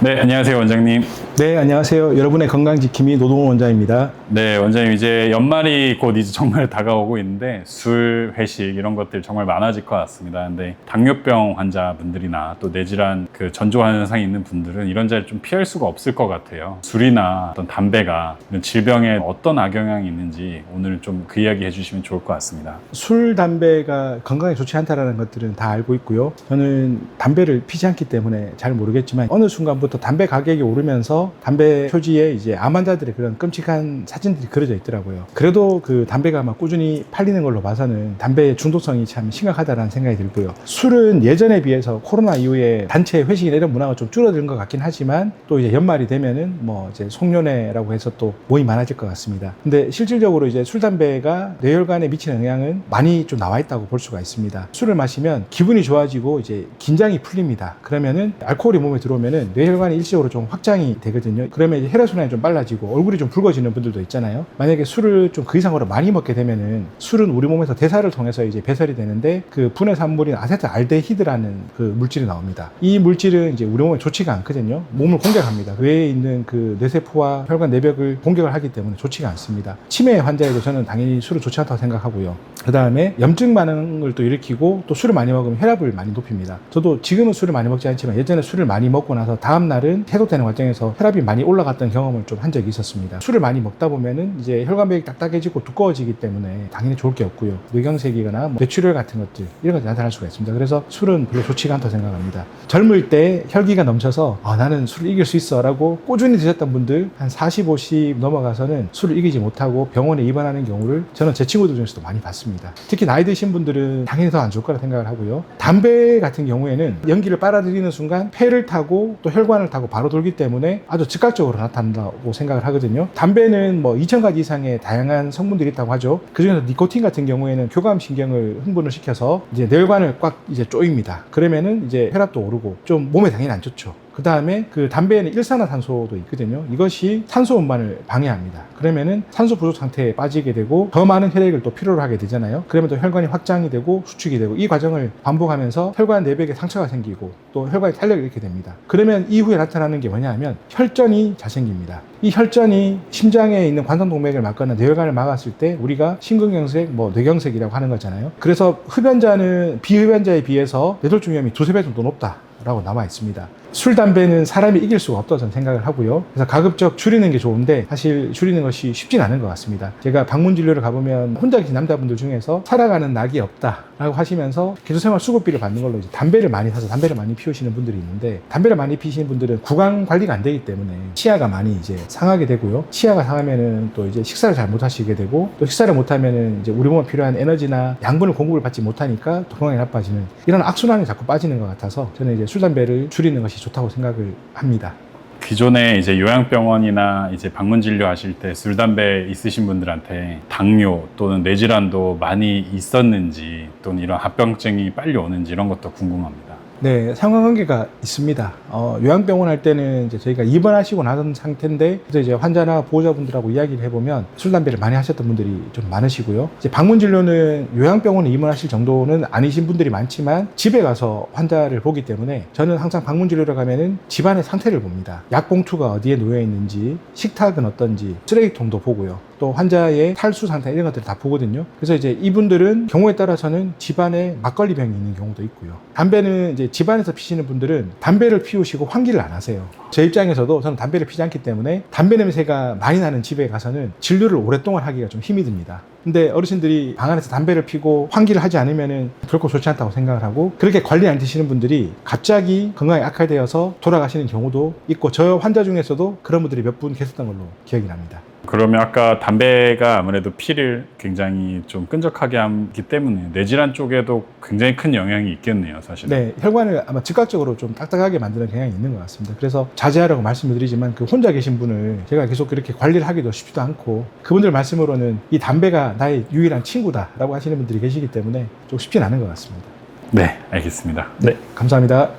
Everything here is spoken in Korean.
네, 안녕하세요, 원장님. 네, 안녕하세요. 여러분의 건강지킴이 노동원 원장입니다. 네, 원장님, 이제 연말이 곧 이제 정말 다가오고 있는데 술, 회식 이런 것들 정말 많아질 것 같습니다. 근데 당뇨병 환자분들이나 또 뇌질환 전조환 현상이 있는 분들은 이런 자리를 좀 피할 수가 없을 것 같아요. 술이나 어떤 담배가 이런 질병에 어떤 악영향이 있는지 오늘 좀 그 이야기 해주시면 좋을 것 같습니다. 술, 담배가 건강에 좋지 않다는 것들은 다 알고 있고요. 저는 담배를 피지 않기 때문에 잘 모르겠지만 어느 순간부터 담배 가격이 오르면서 담배 표지에 이제 암 환자들의 그런 끔찍한 사진들이 그려져 있더라고요. 그래도 그 담배가 막 꾸준히 팔리는 걸로 봐서는 담배의 중독성이 참 심각하다는 생각이 들고요. 술은 예전에 비해서 코로나 이후에 단체 회식이나 이런 문화가 좀 줄어든 것 같긴 하지만 또 이제 연말이 되면은 뭐 이제 송년회라고 해서 또 모임이 많아질 것 같습니다. 근데 실질적으로 이제 술, 담배가 뇌혈관에 미치는 영향은 많이 좀 나와 있다고 볼 수가 있습니다. 술을 마시면 기분이 좋아지고 이제 긴장이 풀립니다. 그러면은 알코올이 몸에 들어오면은 뇌혈관이 일시적으로 좀 확장이 되거든요. 그러면 이제 혈액순환이 좀 빨라지고 얼굴이 좀 붉어지는 분들도 있잖아요. 만약에 술을 좀 그 이상으로 많이 먹게 되면은 술은 우리 몸에서 대사를 통해서 이제 배설이 되는데 그 분해 산물인 아세트알데히드라는 그 물질이 나옵니다. 이 물질은 이제 우리 몸에 좋지가 않거든요. 몸을 공격합니다. 뇌에 있는 그 뇌세포와 혈관 내벽을 공격을 하기 때문에 좋지가 않습니다. 치매 환자에도 저는 당연히 술은 좋지 않다고 생각하고요. 그 다음에 염증 반응을 또 일으키고 또 술을 많이 먹으면 혈압을 많이 높입니다. 저도 지금은 술을 많이 먹지 않지만 예전에 술을 많이 먹고 나서 다음 날은 해독되는 과정에서 혈압이 많이 올라갔던 경험을 좀 한 적이 있었습니다. 술을 많이 먹다 보면은 이제 혈관벽이 딱딱해지고 두꺼워지기 때문에 당연히 좋을 게 없고요. 뇌경색이거나 뭐 뇌출혈 같은 것들 이런 것들이 나타날 수가 있습니다. 그래서 술은 별로 좋지가 않다고 생각합니다. 젊을 때 혈기가 넘쳐서 나는 술을 이길 수 있어 라고 꾸준히 드셨던 분들 한 40, 50 넘어가서는 술을 이기지 못하고 병원에 입원하는 경우를 저는 제 친구들 중에서도 많이 봤습니다. 특히 나이 드신 분들은 당연히 더 안 좋을 거라 생각을 하고요. 담배 같은 경우에는 연기를 빨아들이는 순간 폐를 타고 또 혈관을 타고 바로 돌기 때문에 아주 즉각적으로 나타난다고 생각을 하거든요. 담배는 뭐 2000가지 이상의 다양한 성분들이 있다고 하죠. 그중에서 니코틴 같은 경우에는 교감신경을 흥분을 시켜서 이제 뇌혈관을 꽉 이제 쪼입니다. 그러면은 이제 혈압도 오르고 좀 몸에 당연히 안 좋죠. 그 다음에 그 담배에는 일산화탄소도 있거든요. 이것이 산소 운반을 방해합니다. 그러면은 산소 부족 상태에 빠지게 되고 더 많은 혈액을 또 필요로 하게 되잖아요. 그러면 또 혈관이 확장이 되고 수축이 되고 이 과정을 반복하면서 혈관 내벽에 상처가 생기고 또 혈관이 탄력을 잃게 됩니다. 그러면 이후에 나타나는 게 뭐냐 하면 혈전이 잘 생깁니다. 이 혈전이 심장에 있는 관성동맥을 막거나 뇌혈관을 막았을 때 우리가 심근경색, 뭐 뇌경색이라고 하는 거잖아요. 그래서 흡연자는 비흡연자에 비해서 뇌졸중 위험이 2~3배 정도 높다라고 남아 있습니다. 술, 담배는 사람이 이길 수가 없다고 저는 생각을 하고요. 그래서 가급적 줄이는 게 좋은데 사실 줄이는 것이 쉽진 않은 것 같습니다. 제가 방문진료를 가보면 혼자 계신 남자분들 중에서 살아가는 낙이 없다라고 하시면서 기초생활 수급비를 받는 걸로 이제 담배를 많이 사서 담배를 많이 피우시는 분들이 있는데 담배를 많이 피시는 분들은 구강 관리가 안 되기 때문에 치아가 많이 이제 상하게 되고요. 치아가 상하면은 또 이제 식사를 잘 못 하시게 되고 또 식사를 못 하면은 이제 우리 몸에 필요한 에너지나 양분을 공급을 받지 못하니까 또 건강이 나빠지는 이런 악순환이 자꾸 빠지는 것 같아서 저는 이제 술, 담배를 줄이는 것이 좋다고 생각을 합니다. 기존에 이제 요양병원이나 이제 방문 진료하실 때 술, 담배 있으신 분들한테 당뇨 또는 뇌질환도 많이 있었는지 또는 이런 합병증이 빨리 오는지 이런 것도 궁금합니다. 네, 상관관계가 있습니다. 요양병원 할 때는 이제 저희가 입원하시고 나선 상태인데, 이제 환자나 보호자분들하고 이야기를 해보면 술, 담배를 많이 하셨던 분들이 좀 많으시고요. 이제 방문진료는 요양병원에 입원하실 정도는 아니신 분들이 많지만 집에 가서 환자를 보기 때문에 저는 항상 방문진료를 가면은 집안의 상태를 봅니다. 약봉투가 어디에 놓여 있는지, 식탁은 어떤지, 쓰레기통도 보고요. 또 환자의 탈수 상태 이런 것들을 다 보거든요. 그래서 이제 이분들은 경우에 따라서는 집안에 막걸리병이 있는 경우도 있고요. 담배는 이제 집안에서 피시는 분들은 담배를 피우시고 환기를 안 하세요. 제 입장에서도 저는 담배를 피지 않기 때문에 담배 냄새가 많이 나는 집에 가서는 진료를 오랫동안 하기가 좀 힘이 듭니다. 근데 어르신들이 방 안에서 담배를 피고 환기를 하지 않으면은 결코 좋지 않다고 생각을 하고 그렇게 관리 안 되시는 분들이 갑자기 건강이 악화되어서 돌아가시는 경우도 있고 저 환자 중에서도 그런 분들이 몇 분 계셨던 걸로 기억이 납니다. 그러면 아까 담배가 아무래도 피를 굉장히 좀 끈적하게 하기 때문에 뇌질환 쪽에도 굉장히 큰 영향이 있겠네요, 사실. 네, 혈관을 아마 즉각적으로 좀 딱딱하게 만드는 경향이 있는 것 같습니다. 그래서 자제하라고 말씀을 드리지만 그 혼자 계신 분을 제가 계속 그렇게 관리를 하기도 쉽지도 않고 그분들 말씀으로는 이 담배가 나의 유일한 친구다라고 하시는 분들이 계시기 때문에 좀 쉽진 않은 것 같습니다. 네, 알겠습니다. 네, 감사합니다.